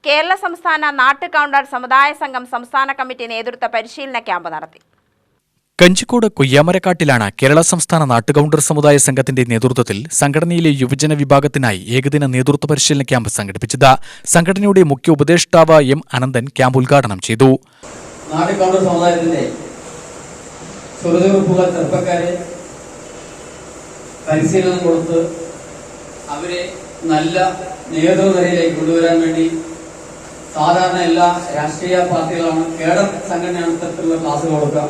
കേരള സംസ്ഥാന നാട്ട് കൗണ്ടർ സമുദായ സംഘം സംസ്ഥാന കമ്മിറ്റി നേതൃത്വ പരിശീലന ക്യാമ്പ് നടത്തി. കഞ്ചിക്കോട് കൊയ്യാമരക്കാട്ടിലാണ് കേരള സംസ്ഥാന നാട്ടുകൗണ്ടർ സമുദായ സംഘത്തിന്റെ നേതൃത്വത്തിൽ സംഘടനയിലെ യുവജന വിഭാഗത്തിനായി ഏകദിന നേതൃത്വ പരിശീലന ക്യാമ്പ് സംഘടിപ്പിച്ചത്. സംഘടനയുടെ മുഖ്യ ഉപദേഷ്ടാവ് എം അനന്തൻ ക്യാമ്പ് ഉദ്ഘാടനം ചെയ്തു. നാട്ടുകൗണ്ടർ സമുദായത്തിന്റെ ചുറുചുറുക്കുള്ള ചെറുപ്പക്കാരെ പരിശീലനം കൊടുത്ത് അവരെ നല്ല നേതൃനിരയിലേക്ക് കൊണ്ടുവരാൻ വേണ്ടി സാധാരണ എല്ലാ രാഷ്ട്രീയ പാർട്ടികളാണ് കേഡർ സംഘടനയാണ് ഇത്തരത്തിലുള്ള ക്ലാസ് കൊടുക്കുക.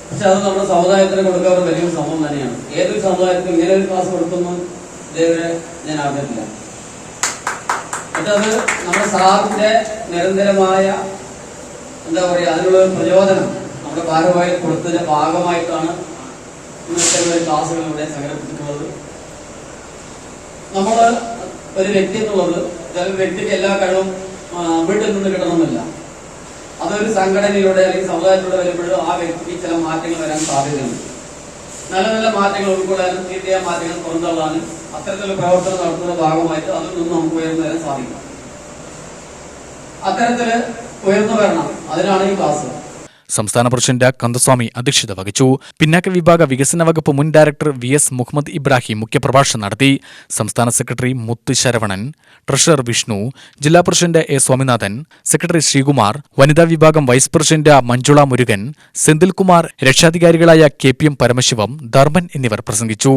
പക്ഷെ അത് നമ്മുടെ സമുദായത്തിന് കൊടുക്കാൻ ഒരു വലിയൊരു സംഭവം തന്നെയാണ്. ഏതൊരു സമുദായത്തിനും ഇങ്ങനെ ഒരു ക്ലാസ് കൊടുക്കുന്നു ഇതേവരെ ഞാൻ അറിഞ്ഞിട്ടില്ല. പക്ഷെ അത് നമ്മുടെ സാറിന്റെ നിരന്തരമായ എന്താ പറയുക അതിനുള്ള ഒരു പ്രചോദനം നമ്മുടെ ഭാരവാഹികൾ കൊടുത്തതിന്റെ ഭാഗമായിട്ടാണ് ഇന്നത്തെ ക്ലാസ്സുകൾ ഇവിടെ സംഘടിപ്പിച്ചിട്ടുള്ളത്. നമ്മൾ ഒരു വ്യക്തി എന്നുള്ളത് ചില വ്യക്തിക്ക് എല്ലാ കഴിവും വീട്ടിൽ നിന്ന് കിട്ടണമെന്നില്ല. അതൊരു സംഘടനയിലൂടെ അല്ലെങ്കിൽ സമുദായത്തിലൂടെ വരുമ്പോഴും ആ വ്യക്തിക്ക് ചില മാറ്റങ്ങൾ വരാൻ സാധ്യതയുണ്ട്. നല്ല നല്ല മാറ്റങ്ങൾ ഉൾക്കൊള്ളാനും തീർച്ചയായ മാറ്റങ്ങൾ പുറന്തള്ളാനും അത്തരത്തിലുള്ള പ്രവർത്തനം നടത്തുന്ന ഭാഗമായിട്ട് അതിൽ നിന്നും നമുക്ക് ഉയർന്നു വരാൻ സാധിക്കും. അത്തരത്തില് ഉയർന്നു വരണം, അതിനാണ് ഈ ക്ലാസ്. സംസ്ഥാന പ്രസിഡന്റ് കന്ദസ്വാമി അധ്യക്ഷത വഹിച്ചു. പിന്നാക്ക വിഭാഗ വികസന വകുപ്പ് മുൻ ഡയറക്ടർ VS മുഹമ്മദ് ഇബ്രാഹിം മുഖ്യപ്രഭാഷണം നടത്തി. സംസ്ഥാന സെക്രട്ടറി മുത്ത് ശരവണൻ, ട്രഷറർ വിഷ്ണു, ജില്ലാ president A Swaminathan, secretary Sreekumar, വനിതാ വിഭാഗം വൈസ് പ്രസിഡന്റ് മഞ്ജുള മുരുകൻ, സെന്തിൽകുമാർ, രക്ഷാധികാരികളായ KPM പരമശിവം, ധർമ്മൻ എന്നിവർ പ്രസംഗിച്ചു.